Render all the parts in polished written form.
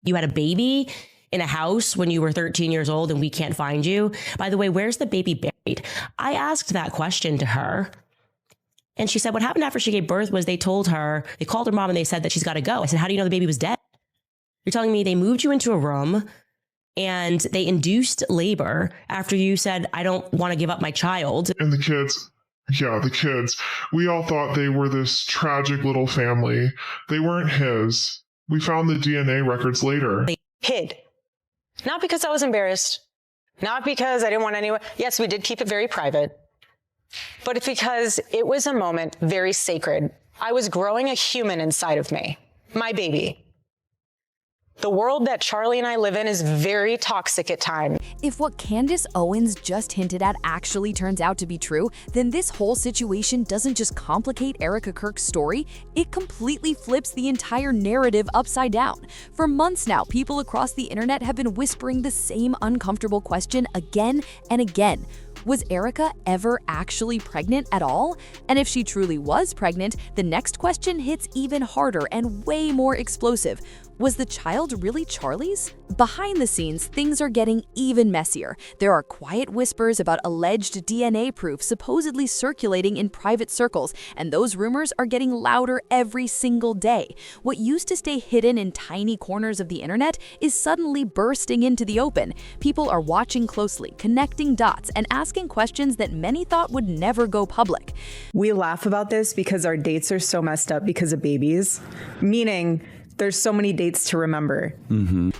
You had a baby in a house when you were 13 years old and we can't find you. By the way, where's the baby buried? I asked that question to her. And she said what happened after she gave birth was they called her mom and they said that she's got to go. I said, how do you know the baby was dead? You're telling me they moved you into a room and they induced labor after you said, I don't want to give up my child. And the kids, we all thought they were this tragic little family. They weren't his. We found the DNA records later. They hid. Not because I was embarrassed. Not because I didn't want anyone. Yes, we did keep it very private. But it's because it was a moment very sacred. I was growing a human inside of me. My baby. The world that Charlie and I live in is very toxic at times. If what Candace Owens just hinted at actually turns out to be true, then this whole situation doesn't just complicate Erika Kirk's story, it completely flips the entire narrative upside down. For months now, people across the internet have been whispering the same uncomfortable question again and again. Was Erika ever actually pregnant at all? And if she truly was pregnant, the next question hits even harder and way more explosive. Was the child really Charlie's? Behind the scenes, things are getting even messier. There are quiet whispers about alleged DNA proof supposedly circulating in private circles, and those rumors are getting louder every single day. What used to stay hidden in tiny corners of the internet is suddenly bursting into the open. People are watching closely, connecting dots, and asking questions that many thought would never go public. We laugh about this because our dates are so messed up because of babies, meaning there's so many dates to remember.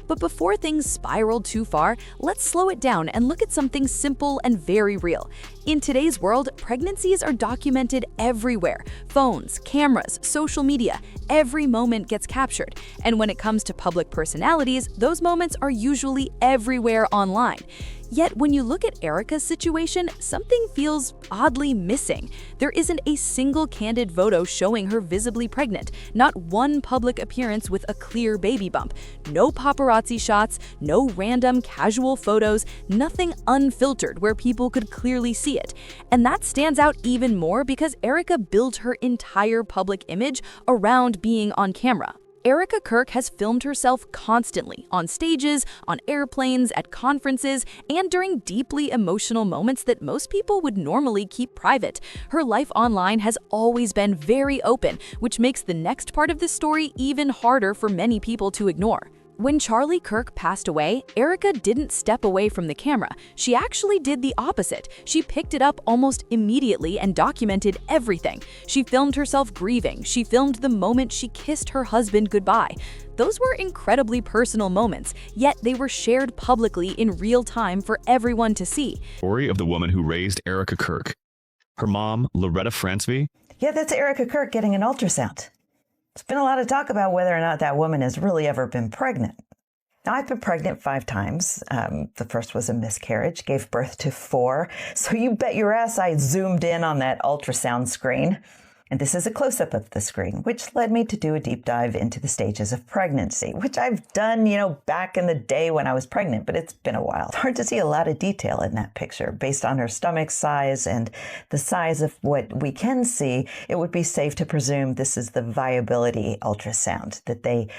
But before things spiral too far, let's slow it down and look at something simple and very real. In today's world, pregnancies are documented everywhere. Phones, cameras, social media, every moment gets captured. And when it comes to public personalities, those moments are usually everywhere online. Yet when you look at Erika's situation, something feels oddly missing. There isn't a single candid photo showing her visibly pregnant, not one public appearance with a clear baby bump, no paparazzi shots, no random casual photos, nothing unfiltered where people could clearly see it. And that stands out even more because Erika built her entire public image around being on camera. Erika Kirk has filmed herself constantly, on stages, on airplanes, at conferences, and during deeply emotional moments that most people would normally keep private. Her life online has always been very open, which makes the next part of the story even harder for many people to ignore. When Charlie Kirk passed away, Erika didn't step away from the camera. She actually did the opposite. She picked it up almost immediately and documented everything. She filmed herself grieving. She filmed the moment she kissed her husband goodbye. Those were incredibly personal moments, yet they were shared publicly in real time for everyone to see. Story of the woman who raised Erika Kirk. Her mom, Loretta Franceby. Yeah, that's Erika Kirk getting an ultrasound. There's been a lot of talk about whether or not that woman has really ever been pregnant. Now, I've been pregnant 5 times. The first was a miscarriage, gave birth to 4. So you bet your ass I zoomed in on that ultrasound screen. And this is a close-up of the screen, which led me to do a deep dive into the stages of pregnancy, which I've done, back in the day when I was pregnant, but it's been a while. It's hard to see a lot of detail in that picture. Based on her stomach size and the size of what we can see, it would be safe to presume this is the viability ultrasound, that they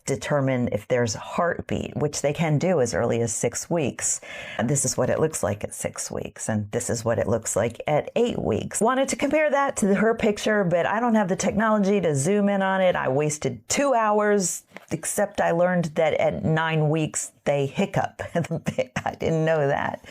determine if there's heartbeat, which they can do as early as 6 weeks. And this is what it looks like at 6 weeks, and this is what it looks like at 8 weeks. Wanted to compare that to her picture, but I don't have the technology to zoom in on it. I wasted 2 hours, except I learned that at 9 weeks they hiccup. I didn't know that.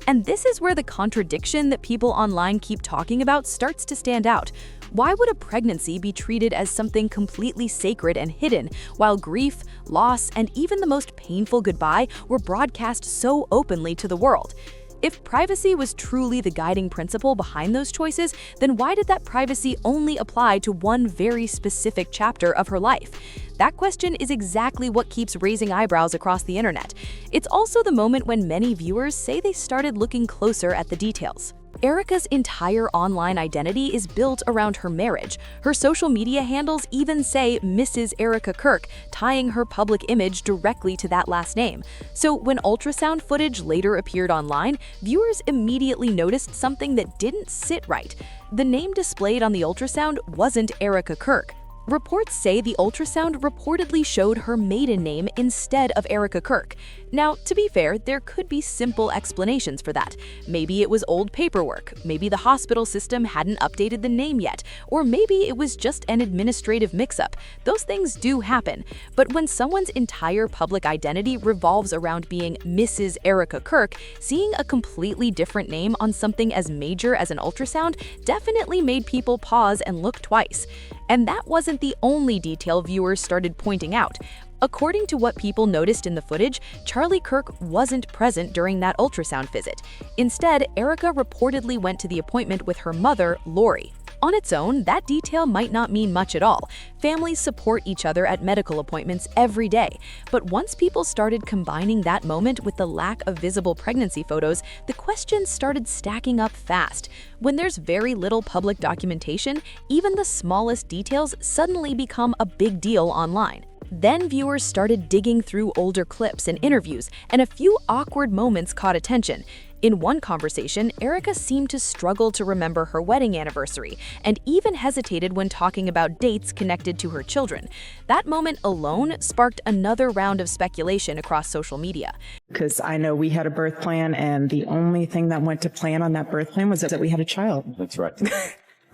And this is where the contradiction that people online keep talking about starts to stand out. Why would a pregnancy be treated as something completely sacred and hidden, while grief, loss, and even the most painful goodbye were broadcast so openly to the world? If privacy was truly the guiding principle behind those choices, then why did that privacy only apply to one very specific chapter of her life? That question is exactly what keeps raising eyebrows across the internet. It's also the moment when many viewers say they started looking closer at the details. Erika's entire online identity is built around her marriage. Her social media handles even say Mrs. Erika Kirk, tying her public image directly to that last name. So when ultrasound footage later appeared online, viewers immediately noticed something that didn't sit right. The name displayed on the ultrasound wasn't Erika Kirk. Reports say the ultrasound reportedly showed her maiden name instead of Erika Kirk. Now, to be fair, there could be simple explanations for that. Maybe it was old paperwork, maybe the hospital system hadn't updated the name yet, or maybe it was just an administrative mix-up. Those things do happen. But when someone's entire public identity revolves around being Mrs. Erika Kirk, seeing a completely different name on something as major as an ultrasound definitely made people pause and look twice. And that wasn't the only detail viewers started pointing out. According to what people noticed in the footage, Charlie Kirk wasn't present during that ultrasound visit. Instead, Erika reportedly went to the appointment with her mother, Lori. On its own, that detail might not mean much at all. Families support each other at medical appointments every day. But once people started combining that moment with the lack of visible pregnancy photos, the questions started stacking up fast. When there's very little public documentation, even the smallest details suddenly become a big deal online. Then viewers started digging through older clips and interviews, and a few awkward moments caught attention. In one conversation, Erika seemed to struggle to remember her wedding anniversary and even hesitated when talking about dates connected to her children. That moment alone sparked another round of speculation across social media. Because I know we had a birth plan, and the only thing that went to plan on that birth plan was that we had a child. That's right.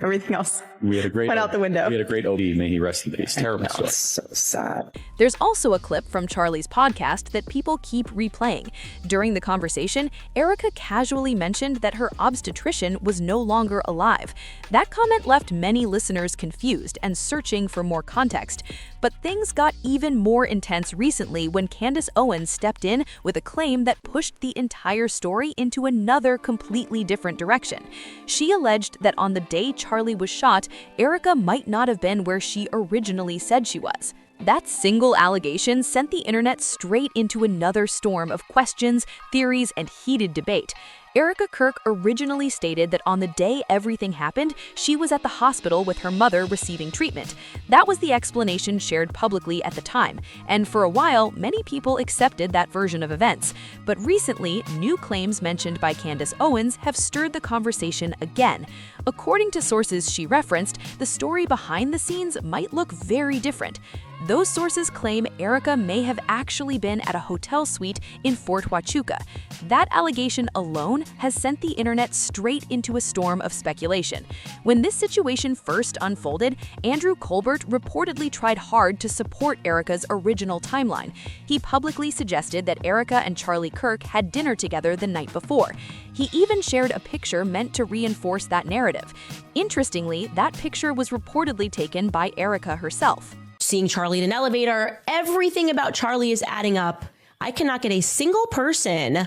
Everything else went out the window. We had a great OD, may he rest in peace. Terrible story. It's so sad. There's also a clip from Charlie's podcast that people keep replaying. During the conversation, Erika casually mentioned that her obstetrician was no longer alive. That comment left many listeners confused and searching for more context. But things got even more intense recently when Candace Owens stepped in with a claim that pushed the entire story into another completely different direction. She alleged that on the day Charlie was shot, Erika might not have been where she originally said she was. That single allegation sent the internet straight into another storm of questions, theories, and heated debate. Erika Kirk originally stated that on the day everything happened, she was at the hospital with her mother receiving treatment. That was the explanation shared publicly at the time, and for a while, many people accepted that version of events. But recently, new claims mentioned by Candace Owens have stirred the conversation again. According to sources she referenced, the story behind the scenes might look very different. Those sources claim Erika may have actually been at a hotel suite in Fort Huachuca. That allegation alone has sent the internet straight into a storm of speculation. When this situation first unfolded, Andrew Colbert reportedly tried hard to support Erika's original timeline. He publicly suggested that Erika and Charlie Kirk had dinner together the night before. He even shared a picture meant to reinforce that narrative. Interestingly, that picture was reportedly taken by Erika herself. Seeing Charlie in an elevator, everything about Charlie is adding up. I cannot get a single person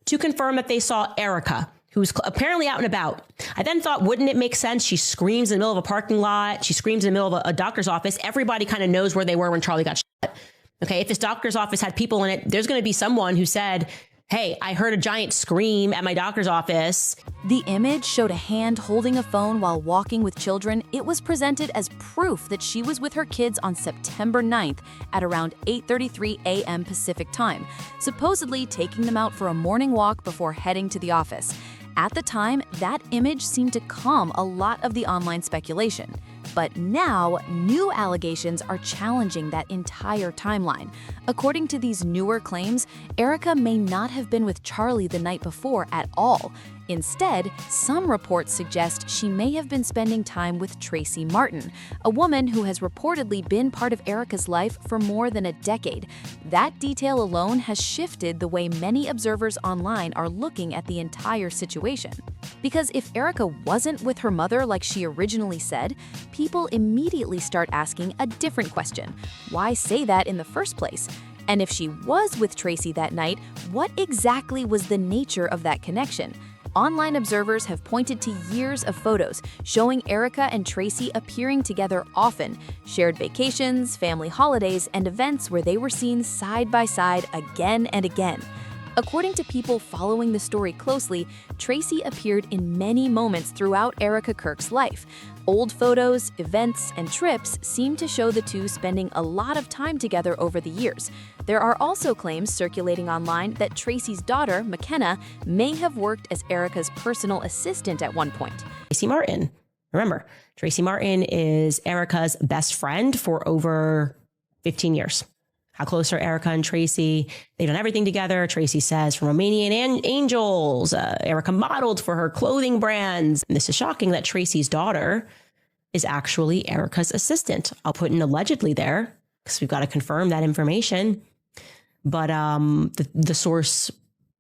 to confirm that they saw Erika, who's apparently out and about. I then thought, wouldn't it make sense? She screams in the middle of a parking lot. She screams in the middle of a doctor's office. Everybody kind of knows where they were when Charlie got shot. Okay, if this doctor's office had people in it, there's going to be someone who said, hey, I heard a giant scream at my doctor's office. The image showed a hand holding a phone while walking with children. It was presented as proof that she was with her kids on September 9th at around 8:33 a.m. Pacific time, supposedly taking them out for a morning walk before heading to the office. At the time, that image seemed to calm a lot of the online speculation. But now, new allegations are challenging that entire timeline. According to these newer claims, Erika may not have been with Charlie the night before at all. Instead, some reports suggest she may have been spending time with Tracy Martin, a woman who has reportedly been part of Erika's life for more than a decade. That detail alone has shifted the way many observers online are looking at the entire situation. Because if Erika wasn't with her mother like she originally said, people immediately start asking a different question. Why say that in the first place? And if she was with Tracy that night, what exactly was the nature of that connection? Online observers have pointed to years of photos showing Erika and Tracy appearing together often, shared vacations, family holidays, and events where they were seen side by side again and again. According to people following the story closely, Tracy appeared in many moments throughout Erika Kirk's life. Old photos, events, and trips seem to show the two spending a lot of time together over the years. There are also claims circulating online that Tracy's daughter, McKenna, may have worked as Erika's personal assistant at one point. Tracy Martin, Remember, Tracy Martin is Erika's best friend for over 15 years. How close are Erika and Tracy? They've done everything together. Tracy says from Romanian Angels. Erika modeled for her clothing brands. And this is shocking that Tracy's daughter is actually Erika's assistant. I'll put an allegedly there because we've got to confirm that information. But the source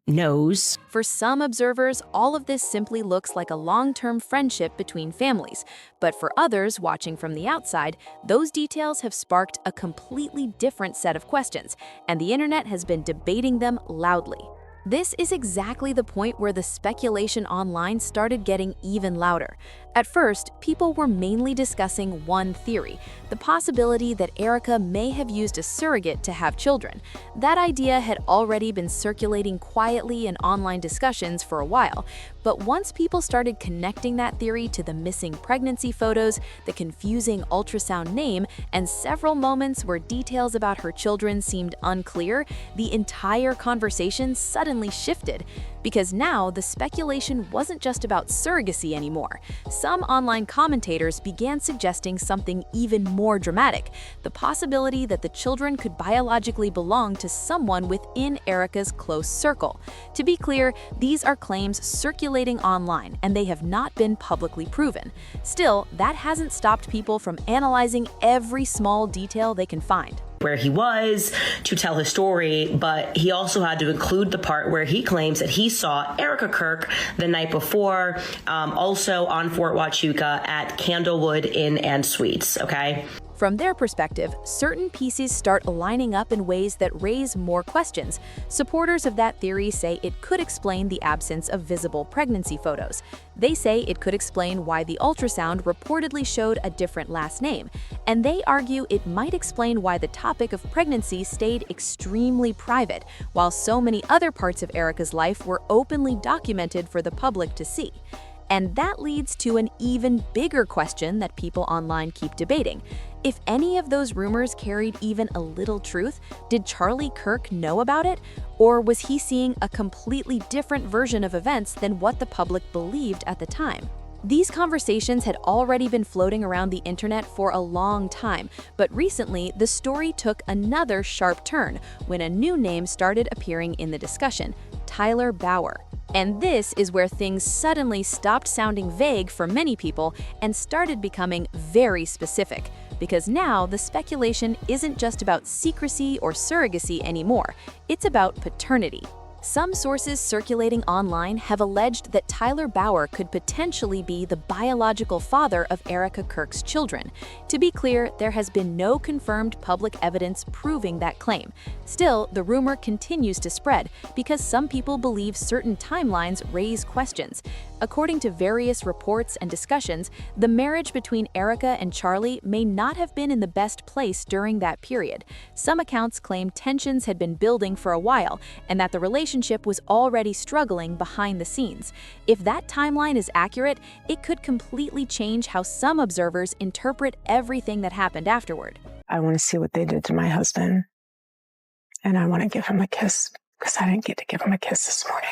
knows. For some observers, all of this simply looks like a long-term friendship between families. But for others watching from the outside, those details have sparked a completely different set of questions, and the internet has been debating them loudly. This is exactly the point where the speculation online started getting even louder. At first, people were mainly discussing one theory, the possibility that Erika may have used a surrogate to have children. That idea had already been circulating quietly in online discussions for a while, but once people started connecting that theory to the missing pregnancy photos, the confusing ultrasound name, and several moments where details about her children seemed unclear, the entire conversation suddenly shifted. Because now the speculation wasn't just about surrogacy anymore. Some online commentators began suggesting something even more dramatic, the possibility that the children could biologically belong to someone within Erika's close circle. To be clear, these are claims circulating online, and they have not been publicly proven. Still, that hasn't stopped people from analyzing every small detail they can find. Where he was to tell his story, but he also had to include the part where he claims that he saw Erika Kirk the night before, also on Fort Huachuca at Candlewood Inn and Suites, okay? From their perspective, certain pieces start aligning up in ways that raise more questions. Supporters of that theory say it could explain the absence of visible pregnancy photos. They say it could explain why the ultrasound reportedly showed a different last name, and they argue it might explain why the topic of pregnancy stayed extremely private, while so many other parts of Erika's life were openly documented for the public to see. And that leads to an even bigger question that people online keep debating. If any of those rumors carried even a little truth, did Charlie Kirk know about it? Or was he seeing a completely different version of events than what the public believed at the time? These conversations had already been floating around the internet for a long time, but recently the story took another sharp turn when a new name started appearing in the discussion: Tyler Bauer. And this is where things suddenly stopped sounding vague for many people and started becoming very specific. Because now the speculation isn't just about secrecy or surrogacy anymore, it's about paternity. Some sources circulating online have alleged that Tyler Bauer could potentially be the biological father of Erika Kirk's children. To be clear, there has been no confirmed public evidence proving that claim. Still, the rumor continues to spread because some people believe certain timelines raise questions. According to various reports and discussions, the marriage between Erika and Charlie may not have been in the best place during that period. Some accounts claim tensions had been building for a while and that the relationship was already struggling behind the scenes. If that timeline is accurate, it could completely change how some observers interpret everything that happened afterward. I want to see what they did to my husband, and I want to give him a kiss because I didn't get to give him a kiss this morning.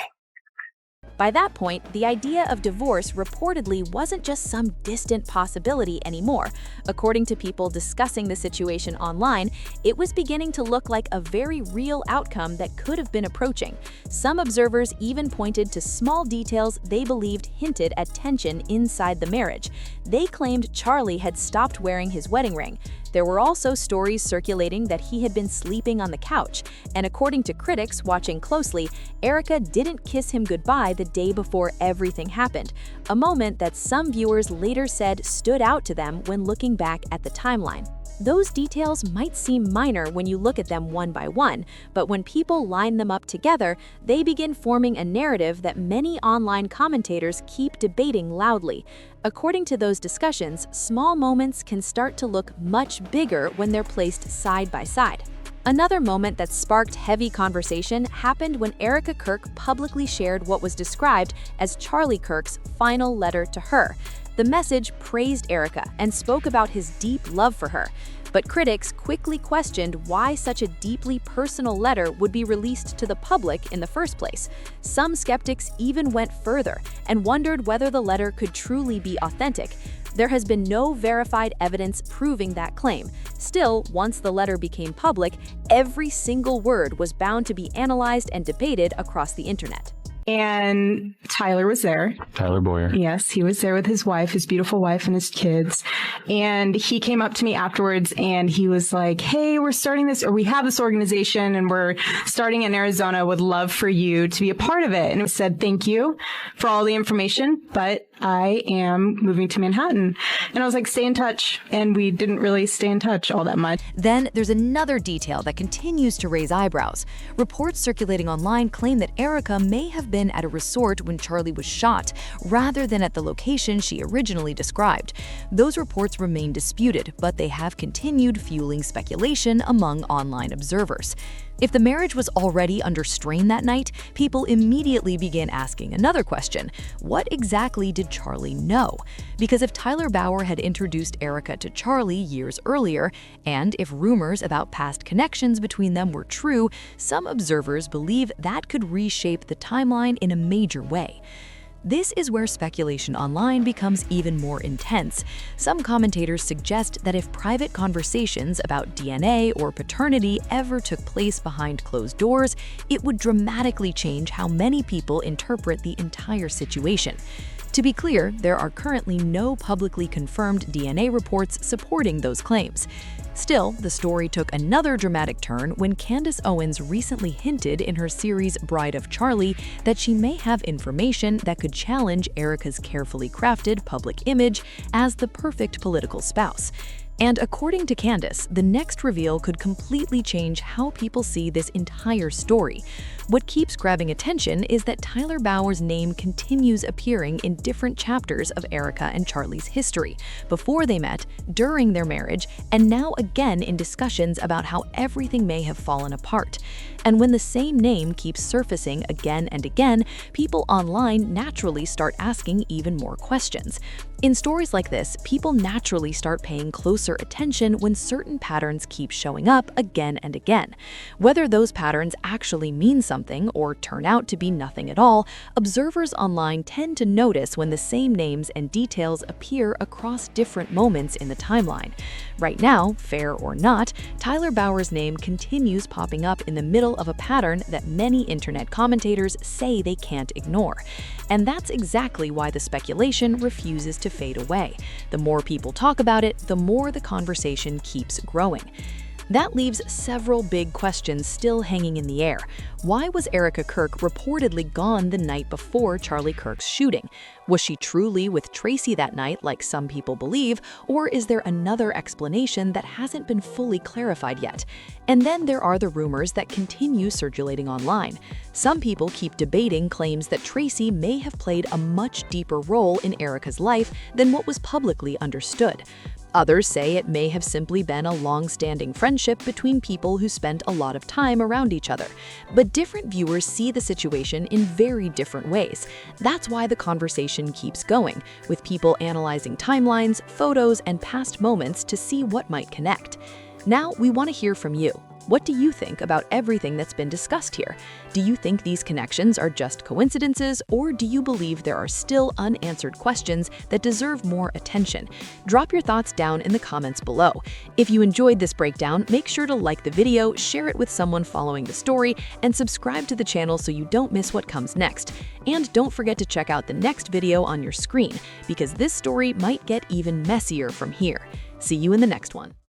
By that point, the idea of divorce reportedly wasn't just some distant possibility anymore. According to people discussing the situation online, it was beginning to look like a very real outcome that could have been approaching. Some observers even pointed to small details they believed hinted at tension inside the marriage. They claimed Charlie had stopped wearing his wedding ring. There were also stories circulating that he had been sleeping on the couch, and according to critics watching closely, Erika didn't kiss him goodbye the day before everything happened, a moment that some viewers later said stood out to them when looking back at the timeline. Those details might seem minor when you look at them one by one, but when people line them up together, they begin forming a narrative that many online commentators keep debating loudly. According to those discussions, small moments can start to look much bigger when they're placed side by side. Another moment that sparked heavy conversation happened when Erika Kirk publicly shared what was described as Charlie Kirk's final letter to her. The message praised Erika and spoke about his deep love for her. But critics quickly questioned why such a deeply personal letter would be released to the public in the first place. Some skeptics even went further and wondered whether the letter could truly be authentic. There has been no verified evidence proving that claim. Still, once the letter became public, every single word was bound to be analyzed and debated across the internet. And Tyler was there. Tyler Boyer. Yes, he was there with his wife, his beautiful wife, and his kids. And he came up to me afterwards and he was like, hey, we're starting this, or we have this organization and we're starting in Arizona. Would love for you to be a part of it. And I said, thank you for all the information, but I am moving to Manhattan. And I was like, stay in touch. And we didn't really stay in touch all that much. Then there's another detail that continues to raise eyebrows. Reports circulating online claim that Erika may have been at a resort when Charlie was shot, rather than at the location she originally described. Those reports remain disputed, but they have continued fueling speculation among online observers. If the marriage was already under strain that night, people immediately began asking another question: what exactly did Charlie know? Because if Tyler Bauer had introduced Erika to Charlie years earlier, and if rumors about past connections between them were true, some observers believe that could reshape the timeline in a major way. This is where speculation online becomes even more intense. Some commentators suggest that if private conversations about DNA or paternity ever took place behind closed doors, it would dramatically change how many people interpret the entire situation. To be clear, there are currently no publicly confirmed DNA reports supporting those claims. Still, the story took another dramatic turn when Candace Owens recently hinted in her series Bride of Charlie that she may have information that could challenge Erika's carefully crafted public image as the perfect political spouse. And according to Candace, the next reveal could completely change how people see this entire story. What keeps grabbing attention is that Tyler Bauer's name continues appearing in different chapters of Erika and Charlie's history, before they met, during their marriage, and now again in discussions about how everything may have fallen apart. And when the same name keeps surfacing again and again, people online naturally start asking even more questions. In stories like this, people naturally start paying closer attention when certain patterns keep showing up again and again. Whether those patterns actually mean something or turn out to be nothing at all, observers online tend to notice when the same names and details appear across different moments in the timeline. Right now, fair or not, Tyler Bauer's name continues popping up in the middle of a pattern that many internet commentators say they can't ignore. And that's exactly why the speculation refuses to fade away. The more people talk about it, the more the conversation keeps growing. That leaves several big questions still hanging in the air. Why was Erika Kirk reportedly gone the night before Charlie Kirk's shooting? Was she truly with Tracy that night, like some people believe, or is there another explanation that hasn't been fully clarified yet? And then there are the rumors that continue circulating online. Some people keep debating claims that Tracy may have played a much deeper role in Erika's life than what was publicly understood. Others say it may have simply been a long-standing friendship between people who spent a lot of time around each other. But different viewers see the situation in very different ways. That's why the conversation keeps going, with people analyzing timelines, photos, and past moments to see what might connect. Now, we want to hear from you. What do you think about everything that's been discussed here? Do you think these connections are just coincidences, or do you believe there are still unanswered questions that deserve more attention? Drop your thoughts down in the comments below. If you enjoyed this breakdown, make sure to like the video, share it with someone following the story, and subscribe to the channel so you don't miss what comes next. And don't forget to check out the next video on your screen, because this story might get even messier from here. See you in the next one.